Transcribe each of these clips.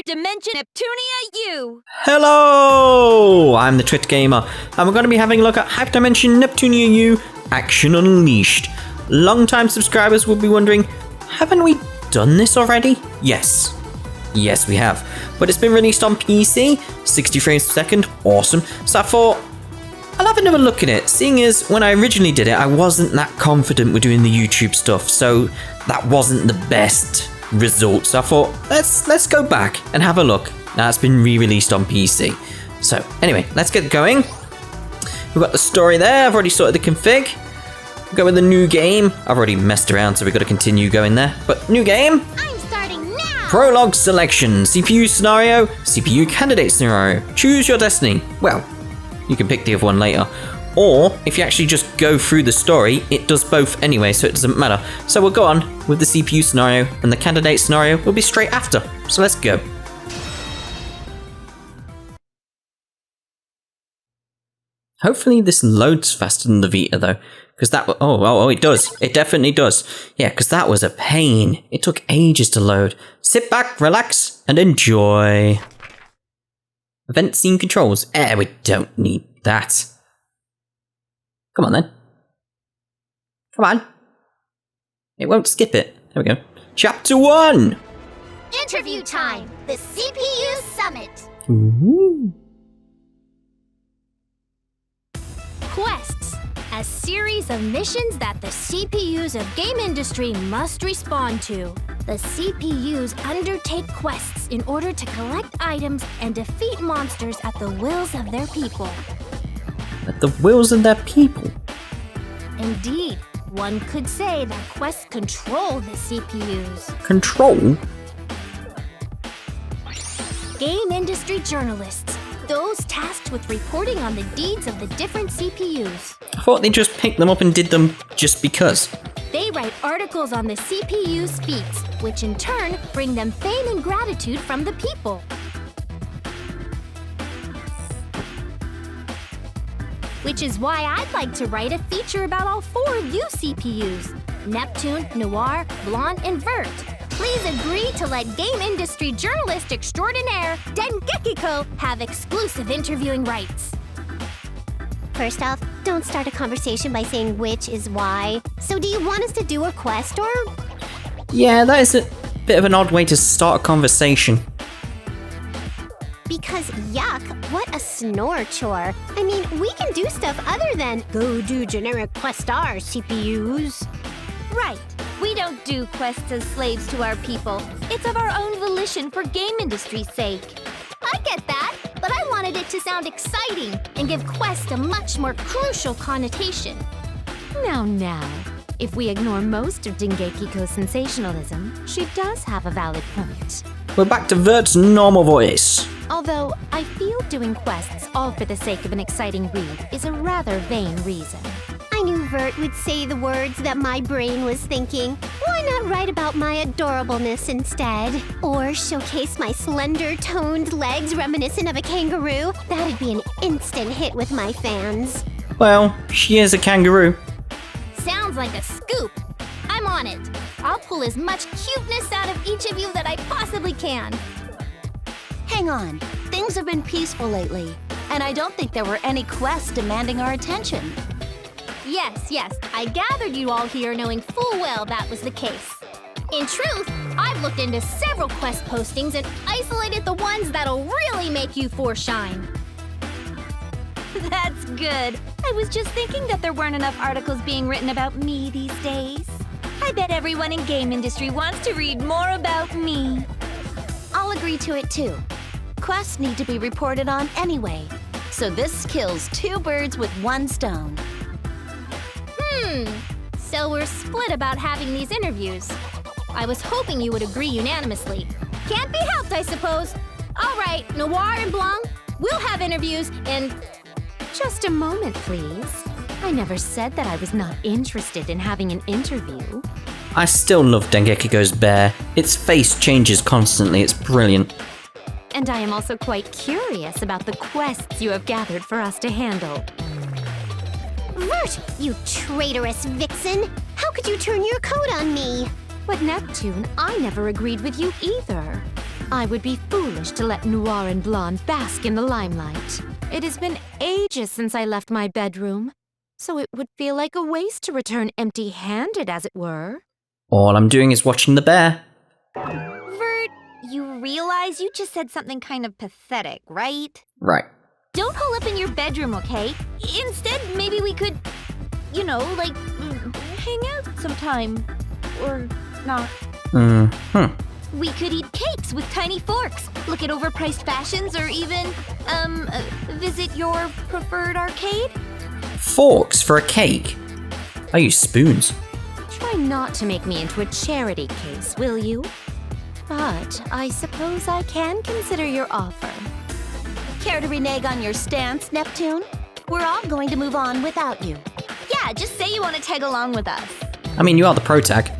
Hyperdimension Neptunia U! Hello! I'm the Twit Gamer, and we're going to be having a look at Hyperdimension Neptunia U Action Unleashed. Long-time subscribers will be wondering, haven't we done this already? Yes. Yes, we have. But it's been released on PC, 60 frames per second, awesome. So I thought, I'll have another look at it, seeing as when I originally did it, I wasn't that confident with doing the YouTube stuff, so that wasn't the best result. So I thought, let's go back and have a look. Now it's been re-released on PC. So anyway, let's get going. We've got the story there, I've already sorted the config. We'll go with the new game. I've already messed around, so we've got to continue going there. But new game. I'm starting now! Prologue selection, CPU scenario, CPU candidate scenario. Choose your destiny. Well, you can pick the other one later. Or, if you actually just go through the story, it does both anyway, so it doesn't matter. So we'll go on with the CPU scenario, and the candidate scenario will be straight after. So let's go. Hopefully this loads faster than the Vita though, because that, oh, it does. It definitely does. Yeah, because that was a pain. It took ages to load. Sit back, relax, and enjoy. Event scene controls. We don't need that. Come on then. Come on. It won't skip it. There we go. Chapter 1! Interview time! The CPU Summit! Ooh. Quests. A series of missions that the CPUs of game industry must respond to. The CPUs undertake quests in order to collect items and defeat monsters at the wills of their people. At the wills of their people? Indeed, one could say that quests control the CPUs. Control? Game industry journalists, those tasked with reporting on the deeds of the different CPUs. I thought they just picked them up and did them just because. They write articles on the CPU's feats, which in turn bring them fame and gratitude from the people. Which is why I'd like to write a feature about all 4 of you CPUs, Neptune, Noir, Blonde, and Vert. Please agree to let game industry journalist extraordinaire Dengekiko have exclusive interviewing rights. First off, don't start a conversation by saying which is why. So do you want us to do a quest or? Yeah, that is a bit of an odd way to start a conversation. Because yuck, what a snore chore. I mean, we can do stuff other than go do generic quest R, CPUs. Right. We don't do quests as slaves to our people. It's of our own volition for game industry's sake. I get that, but I wanted it to sound exciting and give quest a much more crucial connotation. Now, if we ignore most of Dengekiko's sensationalism, she does have a valid point. We're back to Vert's normal voice. Although, I feel doing quests all for the sake of an exciting read is a rather vain reason. I knew Vert would say the words that my brain was thinking. Why not write about my adorableness instead? Or showcase my slender, toned legs reminiscent of a kangaroo? That'd be an instant hit with my fans. Well, she is a kangaroo. Sounds like a scoop. I'm on it. I'll pull as much cuteness out of each of you that I possibly can. Hang on. Things have been peaceful lately, and I don't think there were any quests demanding our attention. Yes, I gathered you all here knowing full well that was the case. In truth, I've looked into several quest postings and isolated the ones that'll really make you 4 shine. That's good. I was just thinking that there weren't enough articles being written about me these days. I bet everyone in game industry wants to read more about me. I'll agree to it too. Quests need to be reported on anyway, so this kills 2 birds with 1 stone. So we're split about having these interviews. I was hoping you would agree unanimously. Can't be helped, I suppose. All right, Noir and Blanc, we'll have interviews and... Just a moment, please. I never said that I was not interested in having an interview. I still love Dengekiko's bear. Its face changes constantly, it's brilliant. And I am also quite curious about the quests you have gathered for us to handle. Vert, you traitorous vixen! How could you turn your coat on me? But Neptune, I never agreed with you either. I would be foolish to let Noir and Blonde bask in the limelight. It has been ages since I left my bedroom, so it would feel like a waste to return empty-handed, as it were. All I'm doing is watching the bear. Vert, you realize you just said something kind of pathetic, right? Right. Don't hole up in your bedroom, okay? Instead, maybe we could, like, hang out sometime. Or not. We could eat cakes with tiny forks, look at overpriced fashions, or even, visit your preferred arcade? Forks for a cake? I use spoons. Try not to make me into a charity case, will you? But I suppose I can consider your offer. Care to renege on your stance, Neptune? We're all going to move on without you. Yeah, just say you want to tag along with us. I mean, you are the pro tag.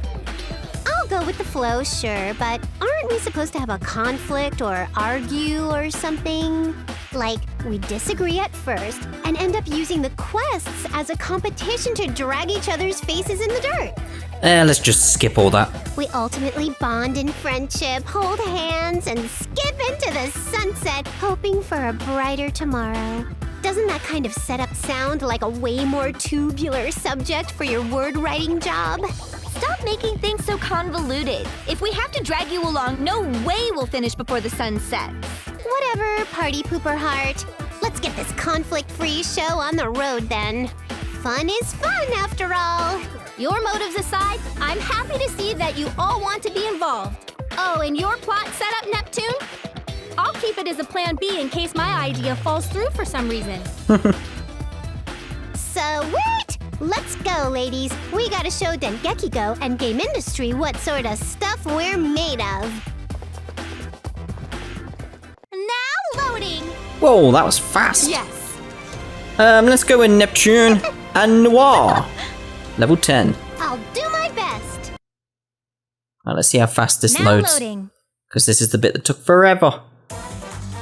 I'll go with the flow, sure, but aren't we supposed to have a conflict or argue or something? Like, we disagree at first and end up using the quests as a competition to drag each other's faces in the dirt. Let's just skip all that. We ultimately bond in friendship, hold hands, and skip into the sunset, hoping for a brighter tomorrow. Doesn't that kind of setup sound like a way more tubular subject for your word-writing job? Stop making things so convoluted. If we have to drag you along, no way we'll finish before the sun sets. Whatever, party pooper heart. Let's get this conflict-free show on the road then. Fun is fun, after all. Your motives aside, I'm happy to see that you all want to be involved. Oh, and your plot setup, Neptune? I'll keep it as a plan B in case my idea falls through for some reason. Sweet! Let's go, ladies. We gotta show Dengekiko and game industry what sort of stuff we're made of. Now loading! Whoa, that was fast. Yes. Let's go in Neptune and Noir. Level 10. I'll do my best. Right, let's see how fast this Now loads. loading. Because this is the bit that took forever.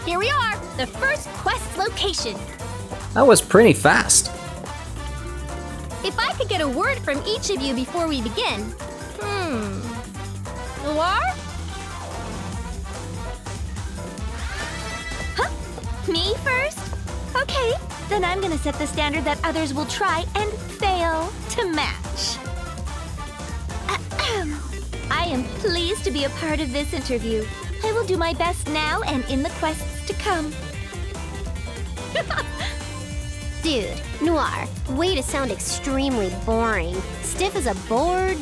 Here we are, the first quest location. That was pretty fast. If I could get a word from each of you before we begin. Noir? Huh? Me first? Okay, then I'm gonna set the standard that others will try and fail to match. I am pleased to be a part of this interview. I will do my best now and in the quests to come. Dude, Noir, way to sound extremely boring. Stiff as a board.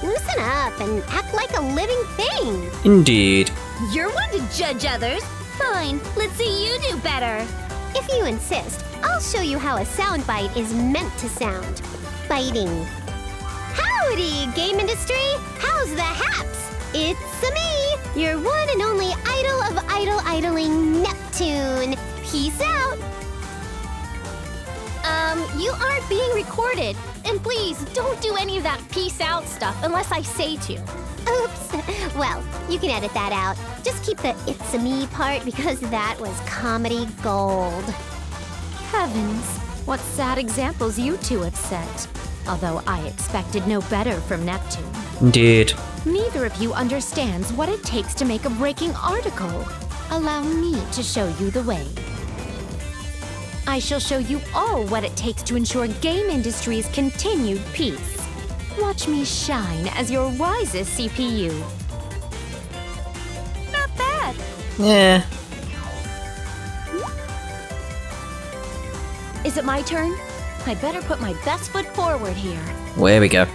Loosen up and act like a living thing. Indeed. You're one to judge others. Fine, let's see you do better. If you insist, I'll show you how a soundbite is meant to sound. Biting. Howdy, game industry! How's the haps? It's me, your one and only idol of idling Neptune. Peace out. You aren't being recorded. And please, don't do any of that peace out stuff unless I say to. Oops. Well, you can edit that out. Just keep the it's a me part because that was comedy gold. Heavens, what sad examples you two have set. Although I expected no better from Neptune. Indeed. Neither of you understands what it takes to make a breaking article. Allow me to show you the way. I shall show you all what it takes to ensure game industry's continued peace. Watch me shine as your wisest CPU. Not bad. Yeah. Is it my turn? I better put my best foot forward here. There we go.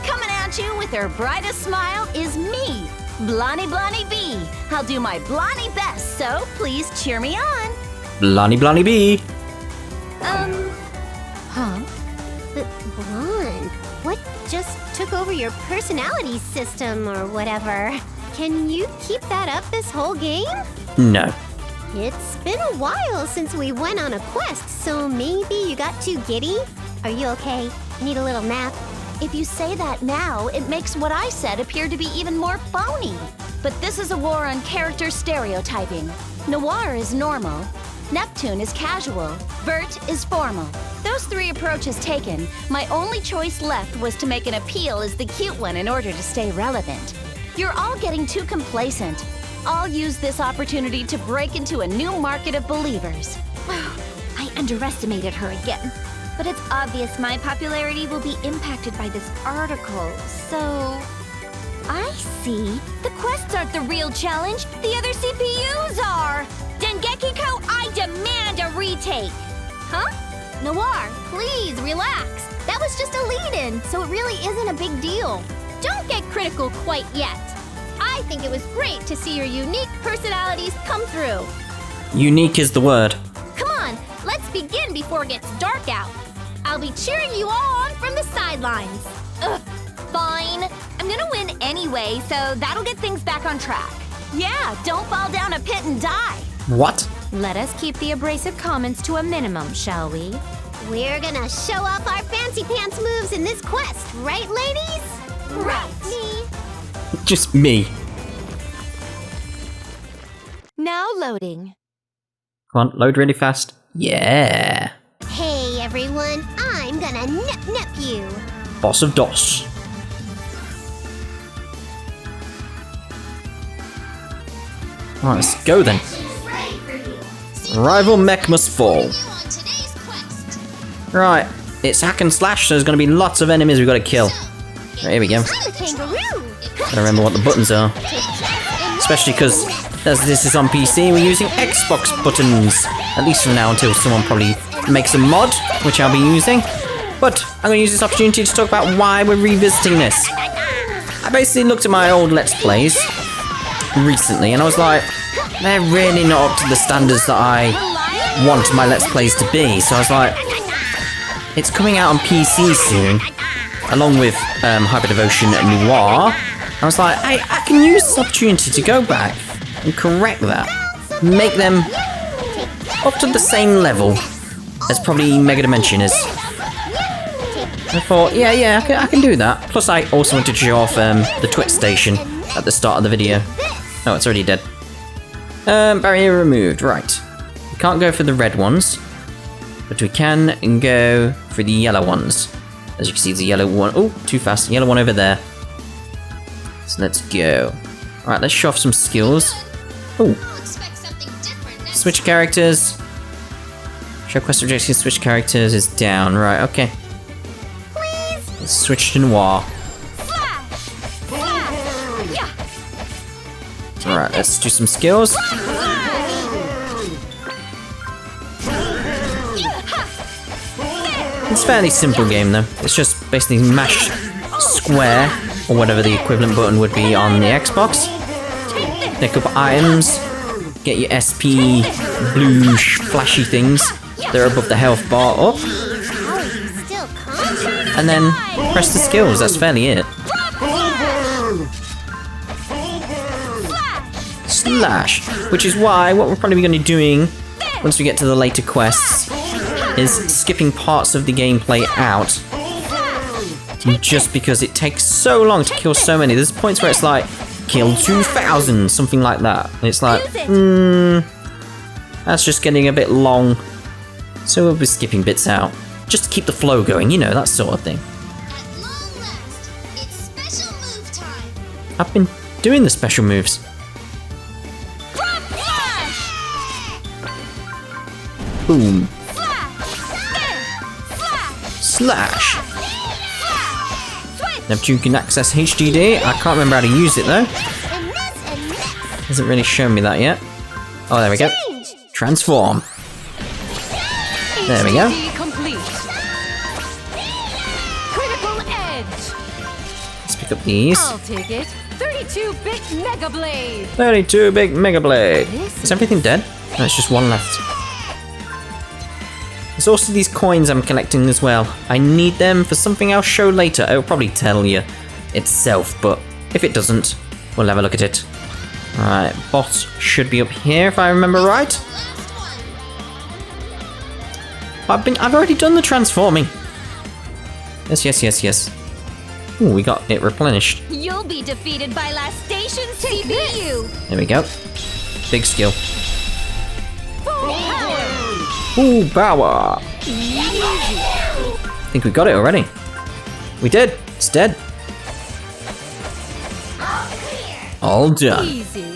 Coming at you with her brightest smile is me, Blanny-Blanny-Bii. I'll do my Blanny best, so please cheer me on. Blanny-Blanny-Bii. Huh? Blonde, what just took over your personality system or whatever? Can you keep that up this whole game? No. It's been a while since we went on a quest, so maybe you got too giddy? Are you okay? Need a little nap? If you say that now, it makes what I said appear to be even more phony. But this is a war on character stereotyping. Noir is normal, Neptune is casual, Vert is formal. Those three approaches taken, my only choice left was to make an appeal as the cute one in order to stay relevant. You're all getting too complacent. I'll use this opportunity to break into a new market of believers. I underestimated her again. But it's obvious my popularity will be impacted by this article, so... I see. The quests aren't the real challenge. The other CPUs are! Dengekiko, I demand a retake! Huh? Noir, please relax. That was just a lead-in, so it really isn't a big deal. Don't get critical quite yet. I think it was great to see your unique personalities come through. Unique is the word. Come on, let's begin before it gets dark out. I'll be cheering you all on from the sidelines. Ugh, fine. I'm gonna win anyway, so that'll get things back on track. Yeah, don't fall down a pit and die. What? Let us keep the abrasive comments to a minimum, shall we? We're gonna show off our fancy pants moves in this quest, right, ladies? Right. Me. Just me. Now loading. Come on, load really fast. Yeah. Hey, everyone. I'm gonna nip you. Boss of DOS. Alright, let's go then. Rival mech must fall. Right, it's hack and slash, so there's going to be lots of enemies we've got to kill. Right, here we go. Gotta remember what the buttons are. Especially because as this is on PC, we're using Xbox buttons. At least from now until someone probably makes a mod, which I'll be using. But I'm going to use this opportunity to talk about why we're revisiting this. I basically looked at my old Let's Plays recently, and I was like, they're really not up to the standards that I want my Let's Plays to be. So I was like, it's coming out on PC soon, along with Hyperdimension Noir. I was like, hey, I can use this opportunity to go back and correct that. Make them up to the same level as probably Mega Dimension is. I thought, yeah, I can do that. Plus, I also wanted to show off the Twitch station at the start of the video. Oh, it's already dead. Barrier removed, right. We can't go for the red ones, but we can go for the yellow ones. As you can see, the yellow one, oh, too fast, yellow one over there. So let's go. Alright, let's show off some skills. Oh, switch characters. Show quest objectives, switch characters is down, right, okay. Let's switch to Noir. Alright, let's do some skills. It's a fairly simple game though. It's just basically mash square, or whatever the equivalent button would be on the Xbox. Pick up items, get your SP blue flashy things that are above the health bar up, and then press the skills, that's fairly it. Slash, which is why what we're probably going to be doing once we get to the later quests is skipping parts of the gameplay out, just because it takes so long to kill so many. There's points where it's like kill 2,000, something like that, and it's like that's just getting a bit long, so we'll be skipping bits out just to keep the flow going, you know, that sort of thing. At long last, it's special move time. I've been doing the special moves. Boom. Slash. Neptune can access HDD. I can't remember how to use it though. Hasn't really shown me that yet. Oh, there we go. Transform. There we go. Critical edge. Let's pick up these. I'll take it. 32-bit Mega Blade. 32-bit Mega Blade. Is everything dead? No, there's just one left. There's also these coins I'm collecting as well. I need them for something I'll show later. It'll probably tell you itself, but if it doesn't, we'll have a look at it. Alright, boss should be up here if I remember right. I've already done the transforming. Yes. Ooh, we got it replenished. You'll be defeated by last station's CPU. There we go. Big skill. Full power. I think we got it already. We did. It's dead. All done. Easy.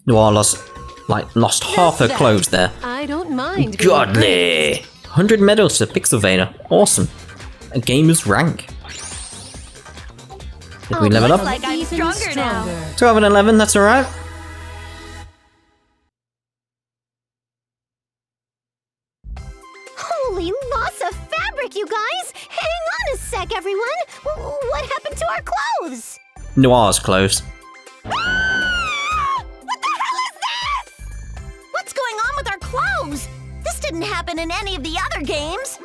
Noir lost half her clothes there. I don't mind. Godly! 100 medals for Pixel Vader. Awesome. A gamer's rank. Did we level up? Like I'm stronger now. 12 and 11, that's alright. Holy loss of fabric, you guys! Hang on a sec, everyone! What happened to our clothes? Noir's clothes. What the hell is this? What's going on with our clothes? This didn't happen in any of the other games.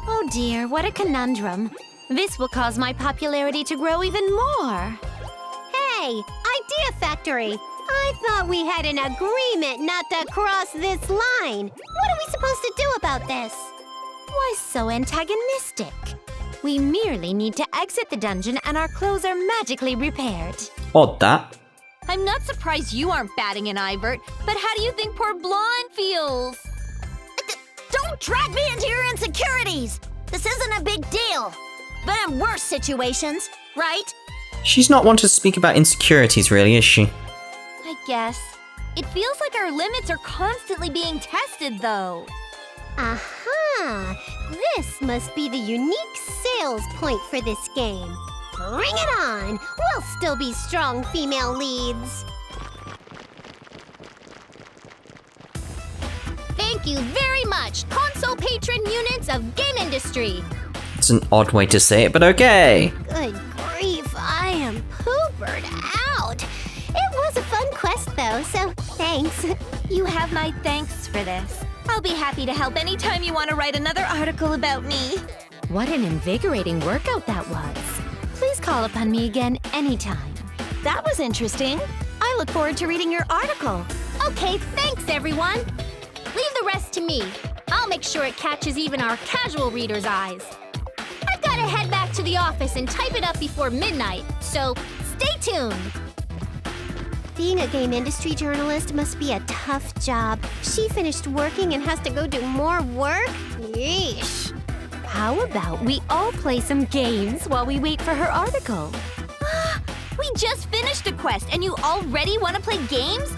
Oh dear, what a conundrum. This will cause my popularity to grow even more. Hey, Idea Factory! I thought we had an agreement not to cross this line. What are we supposed to do about this? Why so antagonistic? We merely need to exit the dungeon and our clothes are magically repaired. Odd that. I'm not surprised you aren't batting an eye, Vert, but how do you think poor Blonde feels? Don't drag me into your insecurities. This isn't a big deal. Been in worse situations, right? She's not one to speak about insecurities, really, is she? I guess. It feels like our limits are constantly being tested, though. Aha! This must be the unique sales point for this game. Bring it on! We'll still be strong female leads. Thank you very much, console patron units of game industry. It's an odd way to say it, but okay. Good grief, I am poopered out. It was a fun quest, though, so thanks. You have my thanks for this. I'll be happy to help anytime you want to write another article about me. What an invigorating workout that was. Please call upon me again anytime. That was interesting. I look forward to reading your article. Okay, thanks everyone. Leave the rest to me. I'll make sure it catches even our casual readers' eyes. I've got to head back to the office and type it up before midnight, so stay tuned. Being a game industry journalist must be a tough job. She finished working and has to go do more work? Yeesh. How about we all play some games while we wait for her article? We just finished a quest and you already want to play games?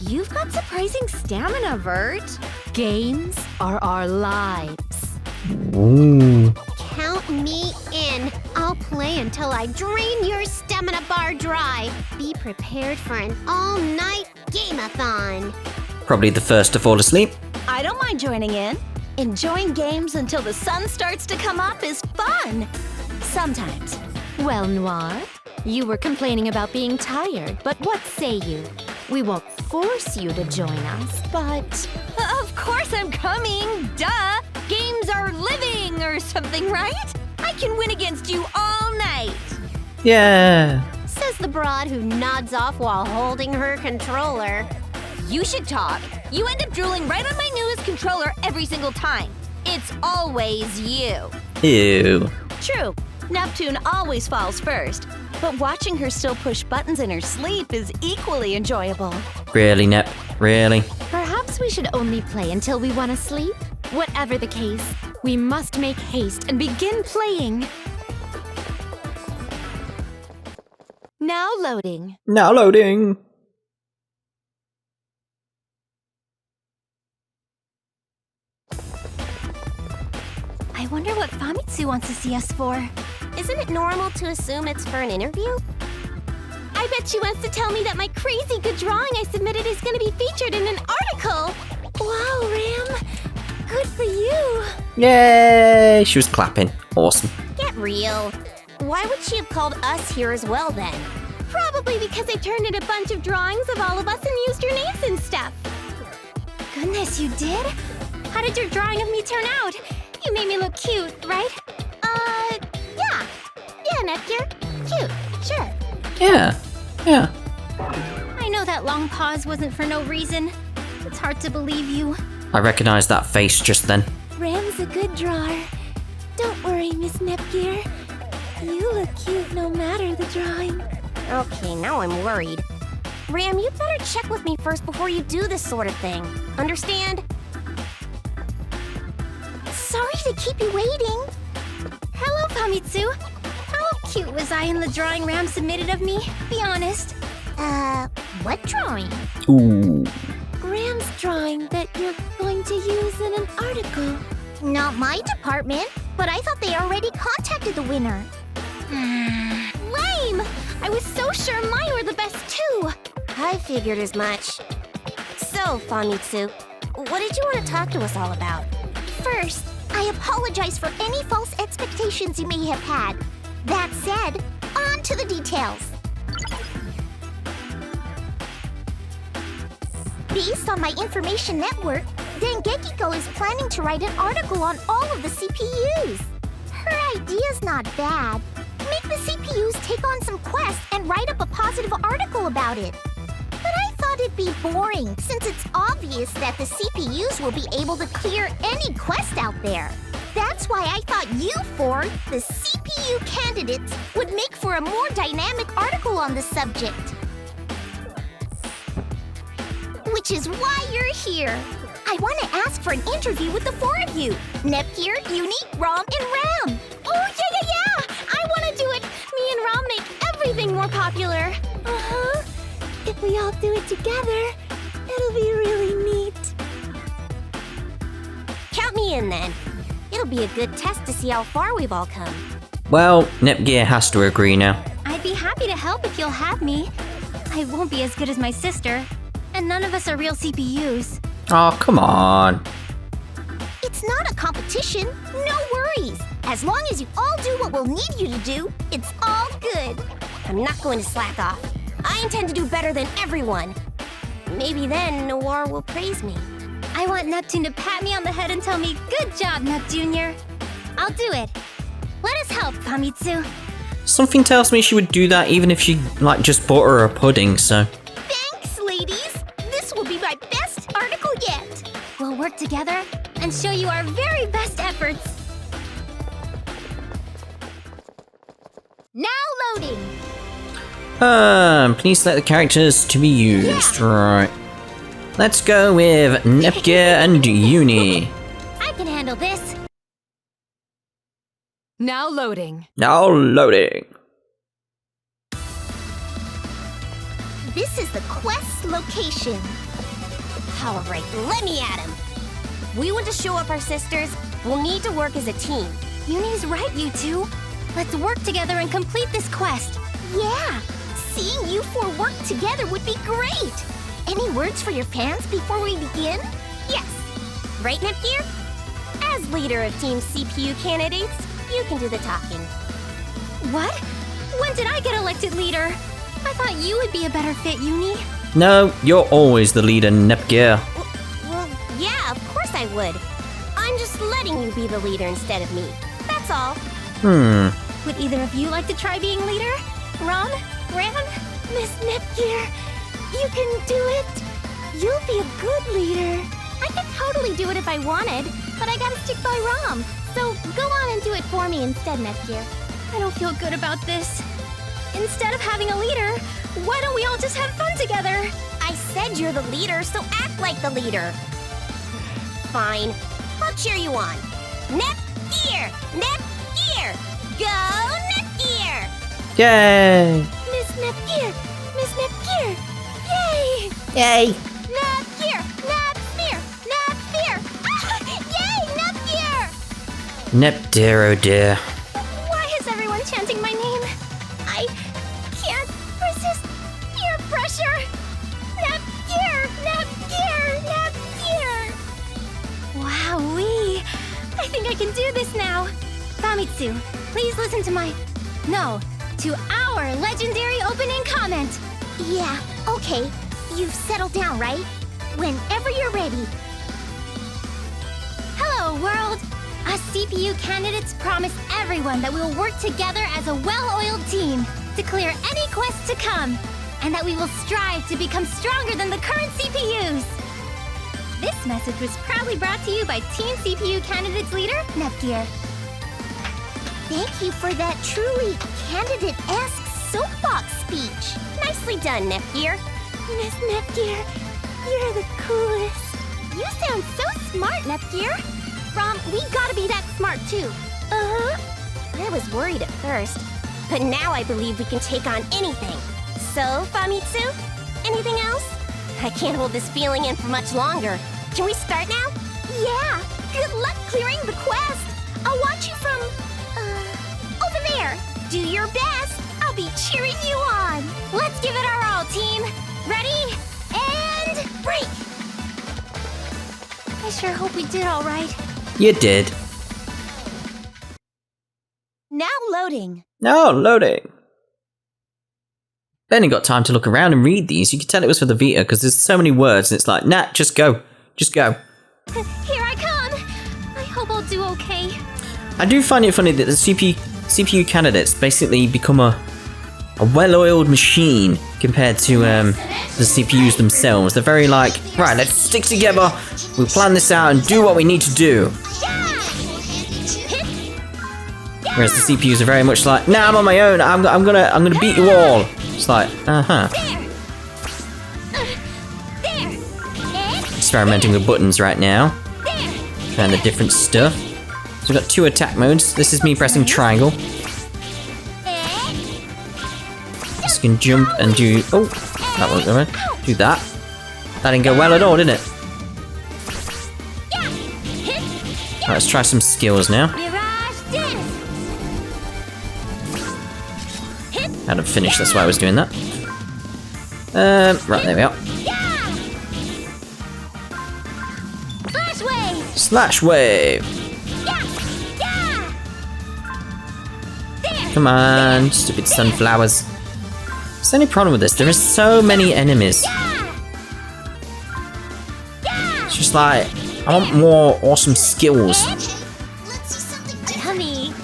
You've got surprising stamina, Vert. Games are our lives. Ooh. Count me in. I'll play until I drain your stamina bar dry. Be prepared for an all-night game-a-thon. Probably the first to fall asleep. I don't mind joining in. Enjoying games until the sun starts to come up is fun. Sometimes. Well, Noir, you were complaining about being tired, but what say you? We won't force you to join us, but... Of course I'm coming, duh! Games are living or something, right? I can win against you all night. Yeah. Says the broad who nods off while holding her controller. You should talk. You end up drooling right on my newest controller every single time. It's always you. Ew. True. Neptune always falls first, but watching her still push buttons in her sleep is equally enjoyable. Really, Nep? Really? Perhaps we should only play until we want to sleep? Whatever the case, we must make haste and begin playing. Now loading. Now loading. I wonder what Famitsu wants to see us for. Isn't it normal to assume it's for an interview? I bet she wants to tell me that my crazy good drawing I submitted is going to be featured in an article. Wow, Ram. Good for you. Yay! She was clapping. Awesome. Get real. Why would she have called us here as well then? Probably because I turned in a bunch of drawings of all of us and used your names and stuff. Goodness, you did? How did your drawing of me turn out? You made me look cute, right? Yeah. Yeah, Nepgear. Cute, sure. Yeah. Yeah. I know that long pause wasn't for no reason. It's hard to believe you. I recognized that face just then. Ram's a good drawer. Don't worry, Miss Nepgear. You look cute no matter the drawing. Okay, now I'm worried. Ram, you'd better check with me first before you do this sort of thing. Understand? Sorry to keep you waiting. Hello, Famitsu. How cute was I in the drawing Ram submitted of me? Be honest. What drawing? Ooh. Ram's drawing that you're going to use in an article. Not my department, but I thought they already contacted the winner. Lame! I was so sure mine were the best too. I figured as much. So, Famitsu, what did you want to talk to us all about? First, I apologize for any false expectations you may have had. That said, on to the details. Based on my information network, Dengekiko is planning to write an article on all of the CPUs. Her idea's not bad. Make the CPUs take on some quests and write up a positive article about it. But I thought it'd be boring, since it's obvious that the CPUs will be able to clear any quest out there. That's why I thought you four, the CPU candidates, would make for a more dynamic article on the subject. Which is why you're here. I want to ask for an interview with the four of you. Nepgear, Uni, Rom, and Ram. Oh, yeah! I want to do it! Me and Ram make everything more popular. Uh-huh. If we all do it together, it'll be really neat. Count me in then. It'll be a good test to see how far we've all come. Well, Nepgear has to agree now. I'd be happy to help if you'll have me. I won't be as good as my sister, and none of us are real CPUs. Oh, come on. It's not a competition. No worries. As long as you all do what we'll need you to do, it's all good. I'm not going to slack off. I intend to do better than everyone. Maybe then Noir will praise me. I want Neptune to pat me on the head and tell me, "Good job, Neptunior." I'll do it. Let us help, Famitsu. Something tells me she would do that even if she, just bought her a pudding, so... Thanks, ladies. This will be my best article yet. We'll work together and show you our very best efforts. Now loading. Please select the characters to be used. Right. Let's go with Nepgear and Uni. I can handle this. Now loading. Now loading. This is the quest location. All right, let me at him. We want to show up our sisters. We'll need to work as a team. Uni's right, you two. Let's work together and complete this quest. Yeah, seeing you four work together would be great. Any words for your fans before we begin? Yes. Right, Nepgear? As leader of Team CPU candidates, you can do the talking. What? When did I get elected leader? I thought you would be a better fit, Uni. No, you're always the leader, Nepgear. Well, yeah, of course I would. I'm just letting you be the leader instead of me. That's all. Would either of you like to try being leader? Ron? Ram? Miss Nepgear, you can do it. You'll be a good leader. I could totally do it if I wanted, but I gotta stick by Rom. So go on and do it for me instead, Nepgear. I don't feel good about this. Instead of having a leader, why don't we all just have fun together? I said you're the leader, so act like the leader. Fine. I'll cheer you on. Nepgear! Nepgear! Go Nepgear! Yay! Miss Nepgear! Miss Nepgear! Yay! Yay! Nepgear! Nepgear! Nepgear! Ah! Yay! Nepgear! Nepgear, oh dear. Why is everyone chanting my name? I can't resist peer pressure. Nepgear! Nepgear! Nepgear! Wowee! I think I can do this now. Famitsu, please listen to our legendary opening comment. Yeah, okay. You've settled down, right? Whenever you're ready. Hello, world! Us CPU candidates promise everyone that we'll work together as a well-oiled team to clear any quests to come, and that we will strive to become stronger than the current CPUs. This message was proudly brought to you by Team CPU Candidates Leader, Nepgear. Thank you for that truly candidate-esque soapbox speech. Nicely done, Nepgear. Miss Nepgear, you're the coolest. You sound so smart, Nepgear. Rom, we gotta be that smart too. I was worried at first. But now I believe we can take on anything. So, Famitsu? Anything else? I can't hold this feeling in for much longer. Can we start now? Yeah! Good luck clearing the quest! I'll watch you from... over there! Do your best! I'll be cheering you on! Let's give it our all, team! Ready? And... break! I sure hope we did all right. You did. Now loading. No, loading. Barely got time to look around and read these. You can tell it was for the Vita because there's so many words and it's like, nah, just go. Just go. Here I come! I hope I'll do okay. I do find it funny that the CPU candidates basically become a well-oiled machine compared to the CPUs themselves. They're very like, right, let's stick together, we'll plan this out and do what we need to do. Whereas the CPUs are very much like, nah, I'm on my own, I'm gonna beat you all. It's like, experimenting with buttons right now. And the different stuff. So we've got 2 attack modes. This is me pressing triangle. Just can jump and do... oh, that won't go right. Do that. That didn't go well at all, did it? Alright, let's try some skills now. Had to finish, that's why I was doing that. Right, there we are. Slash wave! Come on, stupid sunflowers. What's the only problem with this? There are so many enemies. It's just like, I want more awesome skills.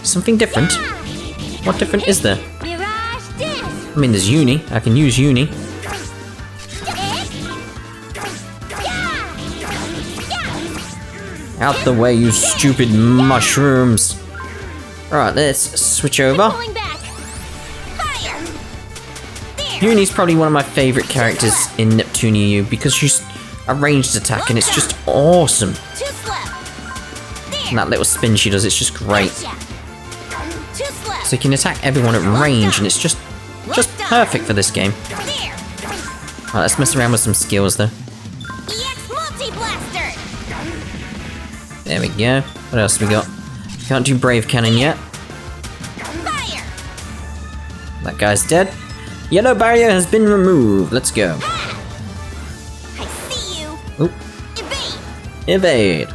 Something different? What different is there? I mean, there's Uni. I can use Uni. Out the way, you stupid mushrooms. Alright, let's switch over. Uni's probably one of my favourite characters in Neptunia U because she's a ranged attack and it's just awesome. And that little spin she does, it's just great. So you can attack everyone at range and it's just perfect for this game. Alright, let's mess around with some skills though. There we go. What else we got? Can't do Brave Cannon yet. That guy's dead. Yellow barrier has been removed. Let's go. I see you. Oop. Evade.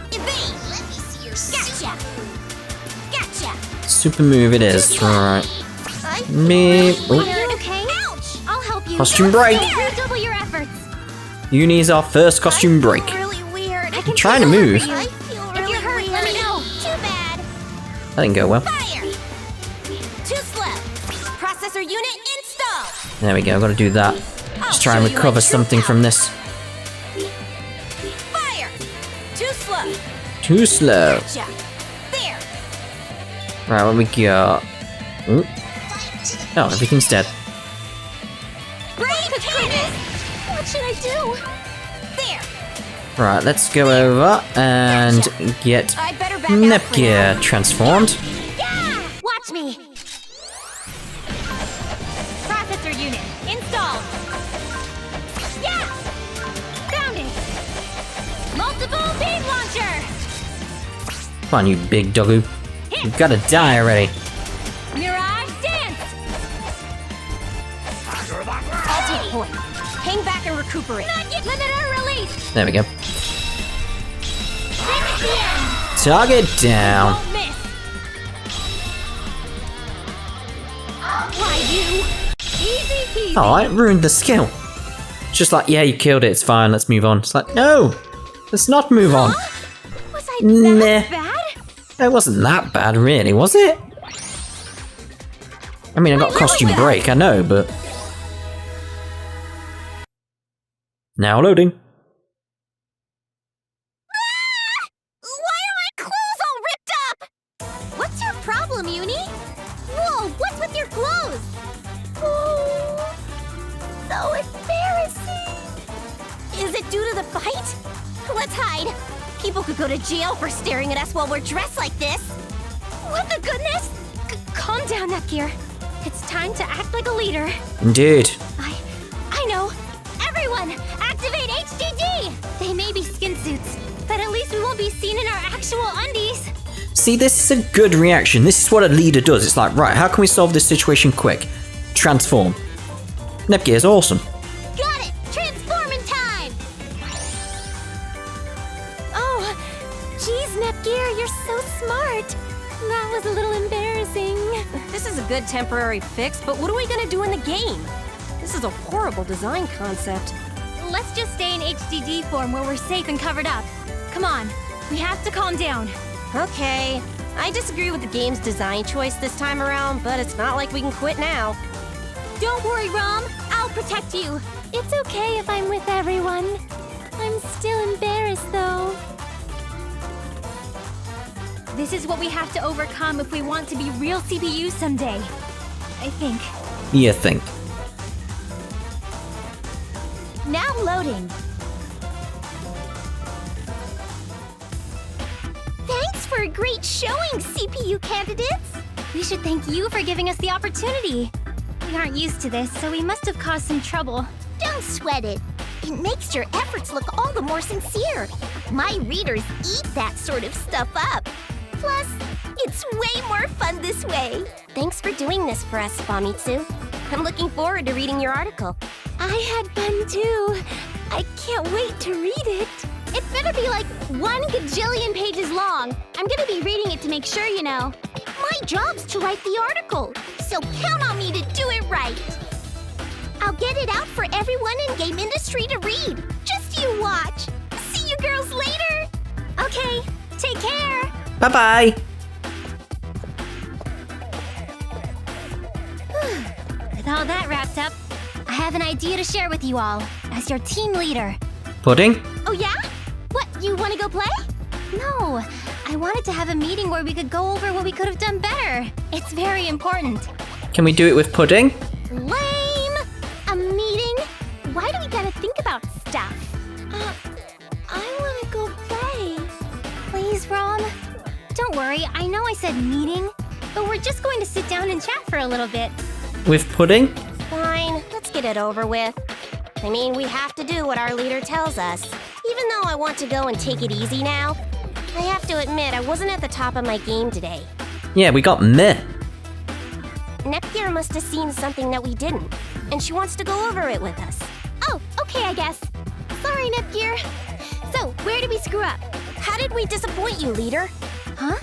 Super move it is. Right. Me. Okay. I'll help you. Costume break. Double your efforts. Uni's our first costume break. Really weird. I'm trying to move. I feel really hurt. Let me know. Too bad. That didn't go well. Fire. Too slow. Processor unit installed. There we go. I've got to do that. Just try and recover something from this. Fire. Too slow. Too slow. Gotcha. There. Right, what we got? Ooh. Oh, everything's dead. Brave cannon. What should I do? There. Right, let's go over and get I better back out for Nepgear now. transformed. Yeah. Watch me. Processor unit installed. Yeah. Found it. Multiple beam launcher. Come on, you big doggo. You've got to die already. Mirage dance. I'll take point. Hang back and recuperate. Limiter release. There we go. Finish the end. Target down. Won't miss. Why you? Easy peasy. Oh, I ruined the skill. It's just like, yeah, you killed it. It's fine. Let's move on. It's like, no, let's not move on. Was I Meh. that bad? It wasn't that bad, really, was it? I mean, I got costume break, I know, but... Now loading. Why are my clothes all ripped up? What's your problem, Uni? Whoa, what's with your clothes? Oh, so embarrassing. Is it due to the fight? Let's hide. People could go to jail for staring at us while we're dressed like this. What the goodness? Calm down, Nepgear. It's time to act like a leader. Indeed. I know. Everyone, activate HDD! They may be skin suits, but at least we won't be seen in our actual undies. See, this is a good reaction. This is what a leader does. It's like, right, how can we solve this situation quick? Transform. Nepgear's awesome. Got it! Transforming time! Oh, geez, Nepgear, you're so smart. That was a little embarrassing. This is a good temporary fix, but what are we gonna do in the game? This is a horrible design concept. Let's just stay in HDD form where we're safe and covered up. Come on, we have to calm down. Okay, I disagree with the game's design choice this time around, but it's not like we can quit now. Don't worry, Rom. I'll protect you. It's okay if I'm with everyone. I'm still embarrassed, though. This is what we have to overcome if we want to be real CPUs someday. I think. You think. Now loading. Thanks for a great showing, CPU candidates. We should thank you for giving us the opportunity. We aren't used to this, so we must have caused some trouble. Don't sweat it. It makes your efforts look all the more sincere. My readers eat that sort of stuff up. Plus, it's way more fun this way. Thanks for doing this for us, Famitsu. I'm looking forward to reading your article. I had fun too. I can't wait to read it. It better be like 1 gajillion pages long. I'm gonna be reading it to make sure, you know. My job's to write the article, so count on me to do it right. I'll get it out for everyone in game industry to read. Just you watch. See you girls later. Okay, take care. Bye-bye. With all that wrapped up, I have an idea to share with you all as your team leader. Pudding? Oh yeah? What, you want to go play? No, I wanted to have a meeting where we could go over what we could have done better. It's very important. Can we do it with pudding? Lame. A meeting? Why do we gotta think about stuff? I wanna go play. Please, Rom. Don't worry, I know I said meeting, but we're just going to sit down and chat for a little bit. With pudding? Fine, let's get it over with. I mean, we have to do what our leader tells us. Even though I want to go and take it easy now, I have to admit I wasn't at the top of my game today. Yeah, we got meh. Nepgear must have seen something that we didn't, and she wants to go over it with us. Oh, okay, I guess. Sorry, Nepgear. So, where did we screw up? How did we disappoint you, leader? Huh?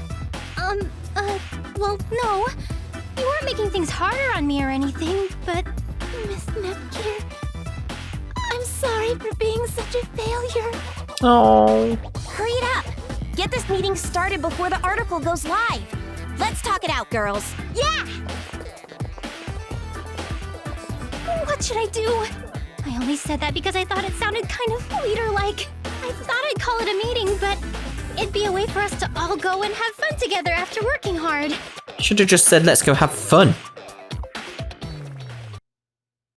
Well, no. You weren't making things harder on me or anything, but... Miss Nepgear, I'm sorry for being such a failure. Oh. Hurry it up! Get this meeting started before the article goes live. Let's talk it out, girls. Yeah! What should I do? I only said that because I thought it sounded kind of leader-like. I thought I'd call it a meeting, but it'd be a way for us to all go and have fun together after working hard. Should have just said, let's go have fun.